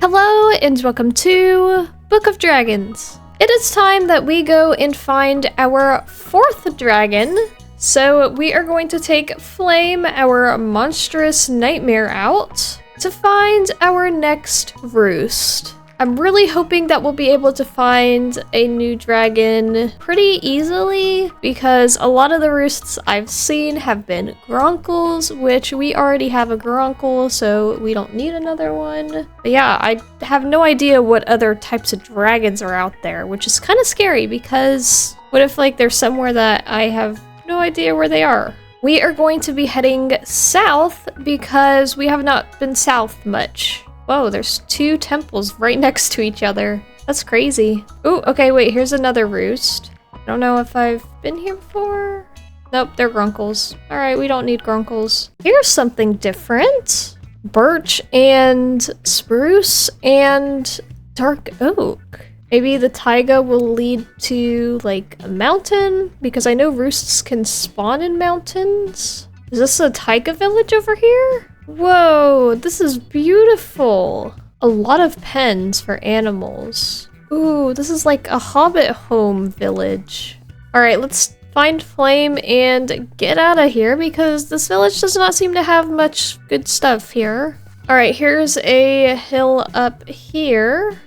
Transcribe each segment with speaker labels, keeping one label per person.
Speaker 1: Hello and welcome to Book of Dragons. It is time that we go and find our fourth dragon. So we are going to take Flame, our monstrous nightmare, out to find our next roost. I'm really hoping that we'll be able to find a new dragon pretty easily because a lot of the roosts I've seen have been gronkles, which we already have a gronkle, so we don't need another one. But yeah, I have no idea what other types of dragons are out there, which is kind of scary because what if there's somewhere that I have no idea where they are? We are going to be heading south because we have not been south much. Whoa, there's two temples right next to each other. That's crazy. Ooh, okay, wait, here's another roost. I don't know if I've been here before. Nope, they're grunkles. All right, we don't need grunkles. Here's something different. Birch and spruce and dark oak. Maybe the taiga will lead to, a mountain? Because I know roosts can spawn in mountains. Is this a taiga village over here? Whoa, this is beautiful. A lot of pens for animals. Ooh, this is like a hobbit home village. All right, let's find Flame and get out of here because this village does not seem to have much good stuff here. All right, here's a hill up here.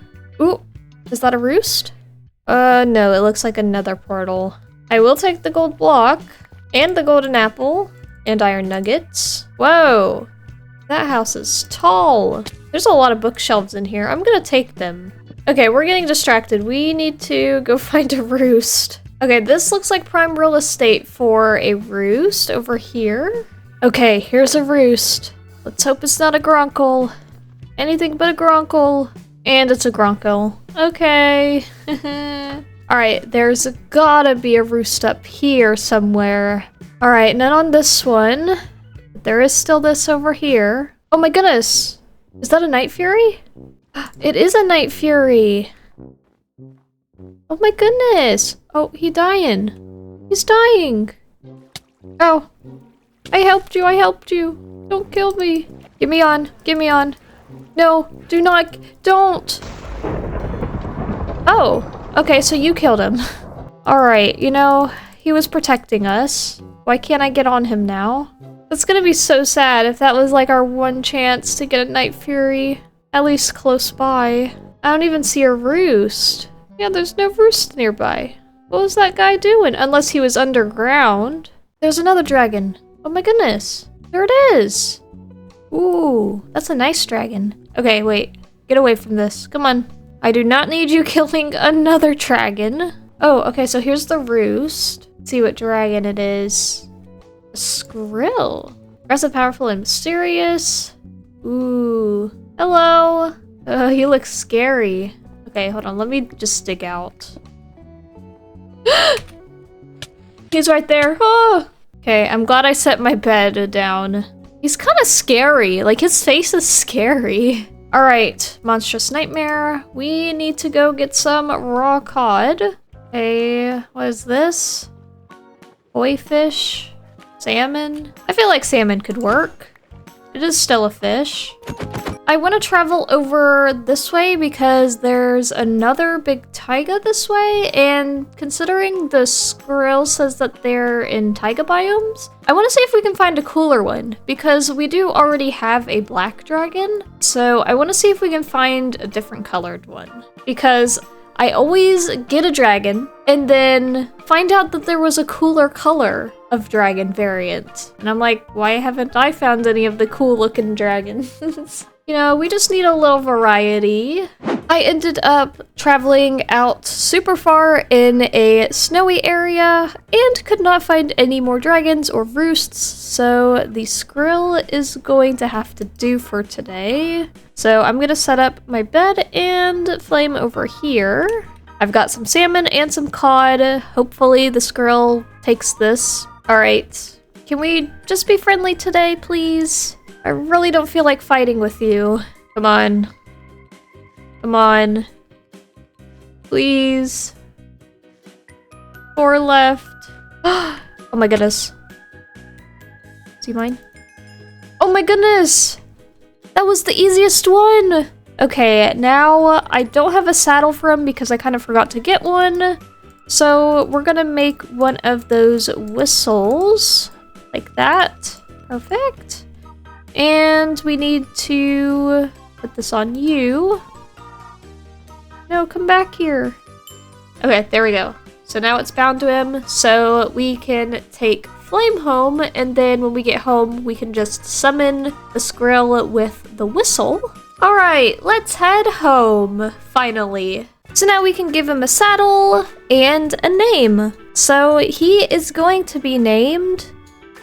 Speaker 1: Ooh, is that a roost? No, it looks like another portal. I will take the gold block and the golden apple and iron nuggets. Whoa. That house is tall. There's a lot of bookshelves in here. I'm gonna take them. Okay, we're getting distracted. We need to go find a roost. Okay, this looks like prime real estate for a roost over here. Okay, here's a roost. Let's hope it's not a gronkle. Anything but a gronkle. And it's a gronkle. Okay. Alright, there's gotta be a roost up here somewhere. Alright, none on this one. There is still this over here. Oh my goodness! Is that a Night Fury? It is a Night Fury! Oh my goodness! Oh, he's dying! He's dying! Oh! I helped you, I helped you! Don't kill me! Get me on, get me on! No, do not, don't! Oh, okay, so you killed him. Alright, he was protecting us. Why can't I get on him now? That's gonna be so sad if that was our one chance to get a Night Fury, at least close by. I don't even see a roost. Yeah, there's no roost nearby. What was that guy doing? Unless he was underground. There's another dragon. Oh my goodness. There it is. Ooh, that's a nice dragon. Okay, wait. Get away from this. Come on. I do not need you killing another dragon. Oh, okay, so here's the roost. Let's see what dragon it is. Skrill. Aggressive, powerful, and mysterious. Ooh. Hello. He looks scary. Okay, hold on. Let me just stick out. He's right there. Oh! Okay, I'm glad I set my bed down. He's kind of scary. His face is scary. All right, monstrous nightmare. We need to go get some raw cod. Okay, what is this? Koi fish. Salmon? I feel like salmon could work. It is still a fish. I want to travel over this way because there's another big taiga this way, and considering the Skrill says that they're in taiga biomes, I want to see if we can find a cooler one because we do already have a black dragon, so I want to see if we can find a different colored one because I always get a dragon and then find out that there was a cooler color of dragon variant. And I'm like, why haven't I found any of the cool looking dragons? We just need a little variety. I ended up traveling out super far in a snowy area and could not find any more dragons or roosts, so the Skrill is going to have to do for today. So I'm gonna set up my bed and Flame over here. I've got some salmon and some cod. Hopefully the Skrill takes this. All right, can we just be friendly today, please? I really don't feel like fighting with you. Come on. Come on. Please. 4 left. Oh my goodness. Is he mine? Oh my goodness! That was the easiest one! Okay, now I don't have a saddle for him because I kind of forgot to get one. So we're gonna make one of those whistles like that. Perfect. And we need to put this on you. No, come back here. Okay, there we go. So now it's bound to him, so we can take Flame home, and then when we get home, we can just summon the Skrill with the whistle. All right, let's head home, finally. So now we can give him a saddle and a name. So he is going to be named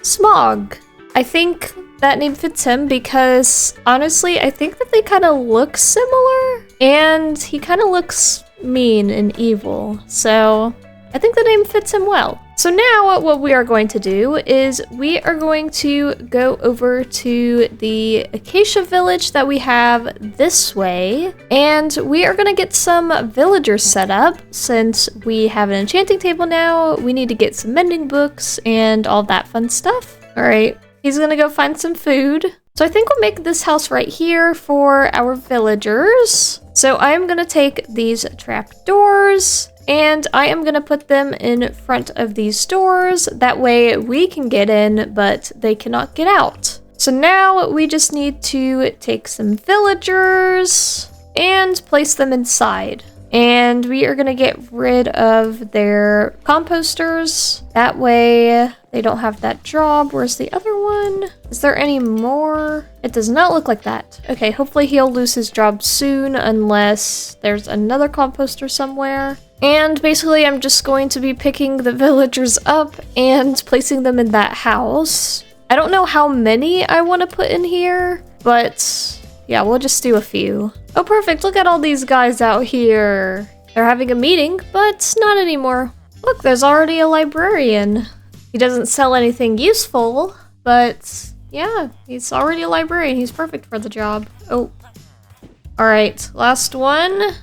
Speaker 1: Smog. I think that name fits him because, honestly, I think that they kind of look similar, and he kind of looks mean and evil, so I think the name fits him well. So now what we are going to do is we are going to go over to the Acacia village that we have this way, and we are going to get some villagers set up. Since we have an enchanting table now, we need to get some mending books and all that fun stuff. All right, he's going to go find some food. So I think we'll make this house right here for our villagers. So I am going to take these trap doors and I am going to put them in front of these doors. That way we can get in, but they cannot get out. So now we just need to take some villagers and place them inside. And we are going to get rid of their composters. That way they don't have that job. Where's the other one? Is there any more? It does not look like that. Okay, hopefully he'll lose his job soon unless there's another composter somewhere. And basically I'm just going to be picking the villagers up and placing them in that house. I don't know how many I want to put in here, but yeah, we'll just do a few. Oh, perfect. Look at all these guys out here. They're having a meeting, but not anymore. Look, there's already a librarian. He doesn't sell anything useful, but yeah, he's already a librarian. He's perfect for the job. Oh, all right, last one.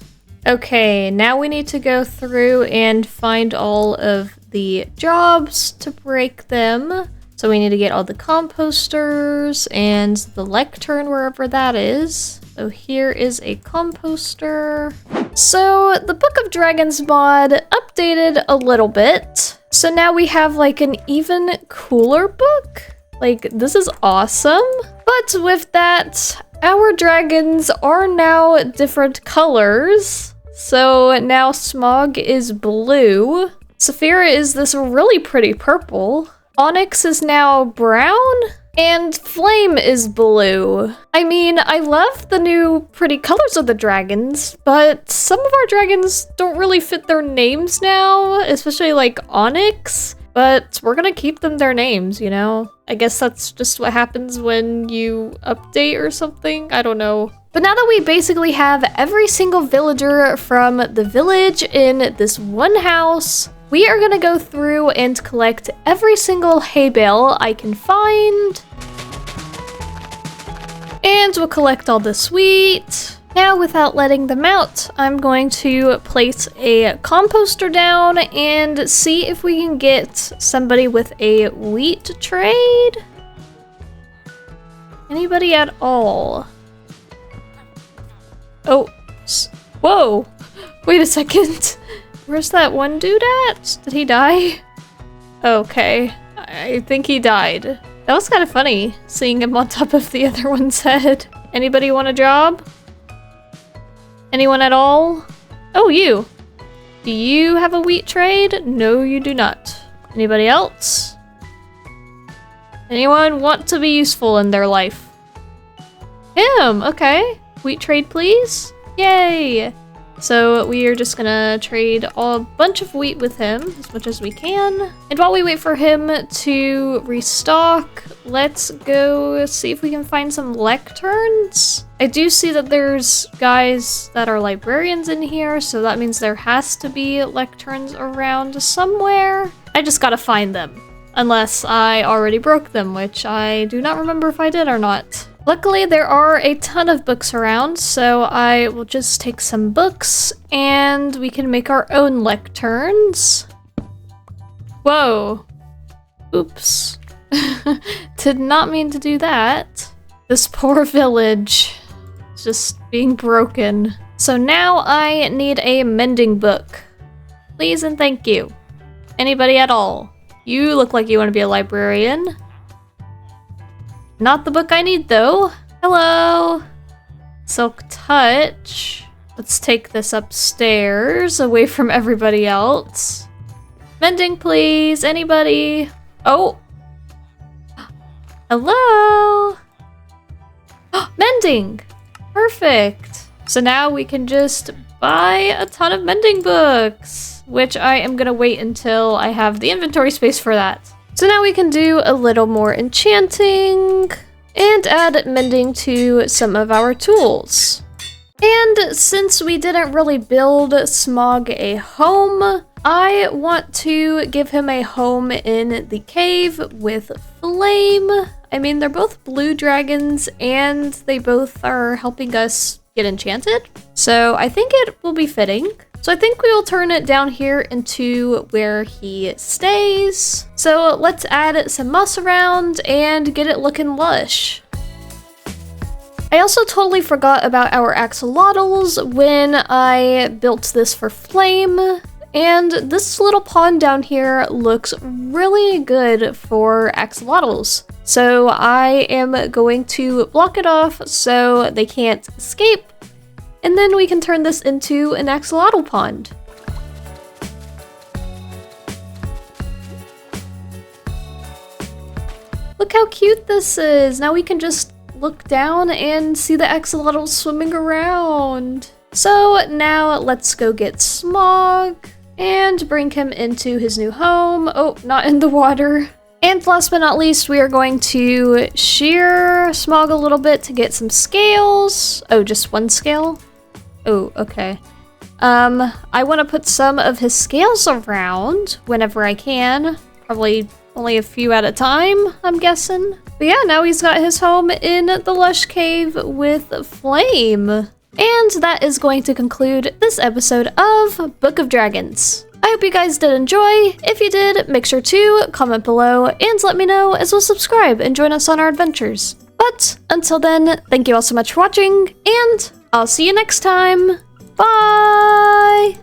Speaker 1: Okay, now we need to go through and find all of the jobs to break them. So we need to get all the composters and the lectern, wherever that is. So here is a composter. So the Book of Dragons mod updated a little bit. So now we have like an even cooler book. Like, this is awesome. But with that, our dragons are now different colors. So now Smog is blue. Saphira is this really pretty purple. Onyx is now brown, and Flame is blue. I mean, I love the new pretty colors of the dragons, but some of our dragons don't really fit their names now, especially like Onyx, but we're gonna keep them their names, you know? I guess that's just what happens when you update or something, I don't know. But now that we basically have every single villager from the village in this one house, we are gonna go through and collect every single hay bale I can find. And we'll collect all this wheat. Now, without letting them out, I'm going to place a composter down and see if we can get somebody with a wheat trade. Anybody at all? Oh, whoa, wait a second. Where's that one dude at? Did he die? Okay, I think he died. That was kind of funny, seeing him on top of the other one's head. Anybody want a job? Anyone at all? Oh, you. Do you have a wheat trade? No, you do not. Anybody else? Anyone want to be useful in their life? Him, okay. Wheat trade, please. Yay. So we are just gonna trade a bunch of wheat with him, as much as we can. And while we wait for him to restock, let's go see if we can find some lecterns. I do see that there's guys that are librarians in here, so that means there has to be lecterns around somewhere. I just gotta find them. Unless I already broke them, which I do not remember if I did or not. Luckily, there are a ton of books around, so I will just take some books and we can make our own lecterns. Whoa. Oops. Did not mean to do that. This poor village. It's just being broken. So now I need a mending book. Please and thank you. Anybody at all? You look like you want to be a librarian. Not the book I need though. Hello. Silk Touch. Let's take this upstairs away from everybody else. Mending please, anybody? Oh. Hello. Mending. Perfect. So now we can just buy a ton of mending books, which I am gonna wait until I have the inventory space for that. So now we can do a little more enchanting and add mending to some of our tools. And since we didn't really build Smog a home, I want to give him a home in the cave with Flame. I mean, they're both blue dragons and they both are helping us get enchanted. So I think it will be fitting. So I think we will turn it down here into where he stays. So let's add some moss around and get it looking lush. I also totally forgot about our axolotls when I built this for Flame. And this little pond down here looks really good for axolotls. So I am going to block it off so they can't escape. And then we can turn this into an axolotl pond. Look how cute this is. Now we can just look down and see the axolotls swimming around. So now let's go get Smog and bring him into his new home. Oh, not in the water. And last but not least, we are going to shear Smog a little bit to get some scales. Oh, just one scale? Oh, okay. I want to put some of his scales around whenever I can. Probably only a few at a time, I'm guessing. But yeah, now he's got his home in the lush cave with Flame. And that is going to conclude this episode of Book of Dragons. I hope you guys did enjoy. If you did, make sure to comment below and let me know, as well as subscribe and join us on our adventures. But until then, thank you all so much for watching, and I'll see you next time. Bye!